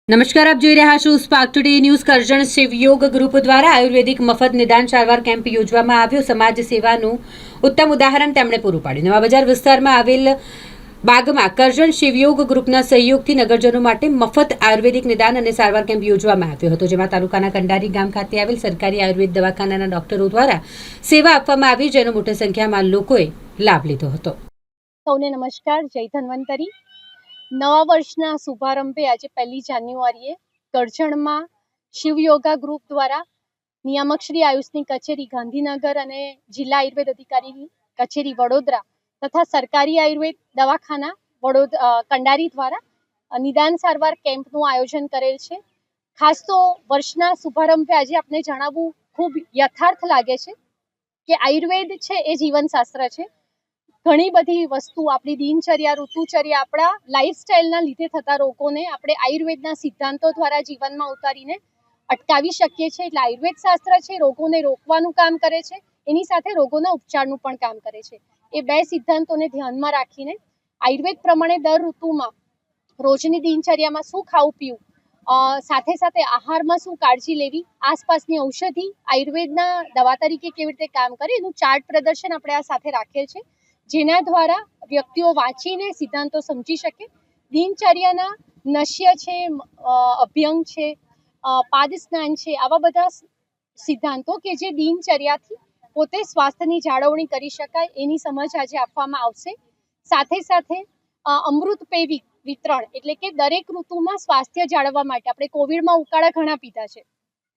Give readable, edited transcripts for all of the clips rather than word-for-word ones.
નમસ્કાર, આપ જોઈ રહ્યા છો Spark Today News. Karjan Shivyog group દ્વારા આયુર્વેદિક મફત નિદાન સારવાર કેમ્પ યોજવામાં આવ્યો. સમાજ સેવાનું ઉત્તમ ઉદાહરણ તેમણે પૂરું પાડ્યું. નવા બજાર વિસ્તારમાં આવેલ બાગમાં કરજણ શિવયોગ ગ્રુપના સહયોગથી નગરજનો માટે મફત આયુર્વેદિક નિદાન અને સારવાર કેમ્પ યોજવામાં આવ્યો હતો, જેમાં તાલુકાના કંડારી ગામ ખાતે આવેલ સરકારી આયુર્વેદ દવાખાનાના ડોક્ટરો દ્વારા સેવા આપવામાં આવી, જેનો મોટી સંખ્યામાં લોકોએ લાભ લીધો હતો. સૌને નમસ્કાર, જય ધન્વંતરી. નવા વર્ષના શુભારંભે આજે 1 જાન્યુઆરીએ કરજણમાં શિવયોગા ગ્રુપ દ્વારા નિયામક શ્રી આયુષની કચેરી ગાંધીનગર અને જિલ્લા આયુર્વેદ અધિકારીની કચેરી વડોદરા તથા સરકારી આયુર્વેદ દવાખાના કંડારી દ્વારા નિદાન સારવાર કેમ્પનું આયોજન કરેલ છે. ખાસ તો વર્ષના શુભારંભે આજે આપને જણાવવું ખૂબ યથાર્થ લાગે છે કે આયુર્વેદ છે એ જીવનશાસ્ત્ર છે. ઘણી બધી વસ્તુ આપણી દિનચર્યા, ઋતુચર્યા, આપણા લાઈફસ્ટાઈલના લીધે થતા રોગોને આપણે આયુર્વેદના સિદ્ધાંતો દ્વારા જીવનમાં ઉતારીને અટકાવી શકીએ છીએ. એટલે આયુર્વેદ શાસ્ત્ર છે રોગોને રોકવાનું કામ કરે છે, એની સાથે રોગોના ઉપચારનું પણ કામ કરે છે. એ બે સિદ્ધાંતોને ધ્યાનમાં રાખીને આયુર્વેદ પ્રમાણે દર ઋતુમાં રોજની દિનચર્યામાં શું ખાવું પીવું, સાથે સાથે આહારમાં શું કાળજી લેવી, આસપાસની ઔષધિ આયુર્વેદના દવા તરીકે કેવી રીતે કામ કરે એનું ચાર્ટ પ્રદર્શન આપણે આ સાથે રાખેલ છે, જેના દ્વારા વ્યક્તિઓ વાંચીને સિદ્ધાંતો સમજી શકે. દિનચર્યાના નશ્ય છે, અભ્યંગ છે, પાદ સ્નાન છે, આવા બધા સિદ્ધાંતો કે જે દિનચર્યાથી પોતે સ્વાસ્થ્યની જાળવણી કરી શકાય એની સમજ આજે આપવામાં આવશે. સાથે સાથે અમૃત પેય વિતરણ, એટલે કે દરેક ઋતુમાં સ્વાસ્થ્ય જાળવવા માટે આપણે કોવિડમાં ઉકાળા ઘણા પીધા છે,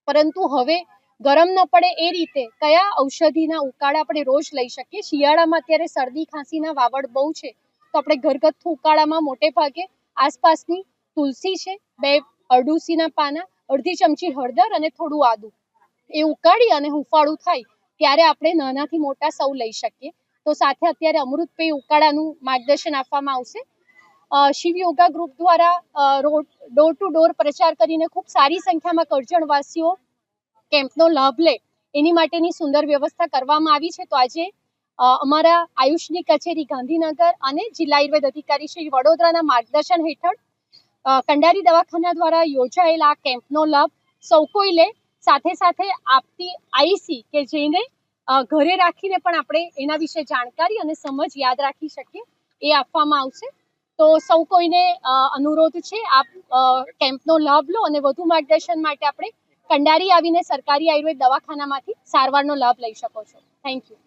પરંતુ હવે ગરમ ન પડે એ રીતે કયા ઔષધિના ઉકાળા આપણે રોજ લઈ શકીએ. શિયાળામાં અત્યારે શરદી ખાંસીના વાવડ બહુ છે, તો આપણે ઘરગથ્થુ ઉકાળામાં મોટે ભાગે આસપાસની તુલસી છે, 2 અરડુસીના પાના, અડધી ચમચી હળદર અને થોડું આદું એ ઉકાળી અને હુંફાળું થાય ત્યારે આપણે નાનાથી મોટા સૌ લઈ શકીએ. તો સાથે અત્યારે અમૃત પેય ઉકાળાનું માર્ગદર્શન આપવામાં આવશે. શિવ યોગા ગ્રુપ દ્વારા ડોર ટુ ડોર પ્રચાર કરીને ખૂબ સારી સંખ્યામાં કરજણવાસીઓ કેમ્પનો લાભ લે એની માટેની સુંદર વ્યવસ્થા કરવામાં આવી છે. તો આજે અમારા આયુષની કચેરી ગાંધીનગર અને જિલ્લા આયુર્વેદ અધિકારી શ્રી વડોદરાના માર્ગદર્શન હેઠળ કંડારી દવાખાના દ્વારા યોજાયેલા આ કેમ્પનો લાભ સૌ કોઈ લે. સાથે સાથે આપતી આઈસી કે જેને ઘરે રાખીને પણ આપણે એના વિશે જાણકારી અને સમજ યાદ રાખી શકીએ એ આપવામાં આવશે. તો સૌ કોઈને અનુરોધ છે, આપ કેમ્પનો લાભ લો અને વધુ માર્ગદર્શન માટે આપણે કંડારી આવીને સરકારી આયુર્વેદ દવાખાનામાંથી સારવારનો લાભ લઈ શકો છો. Thank you.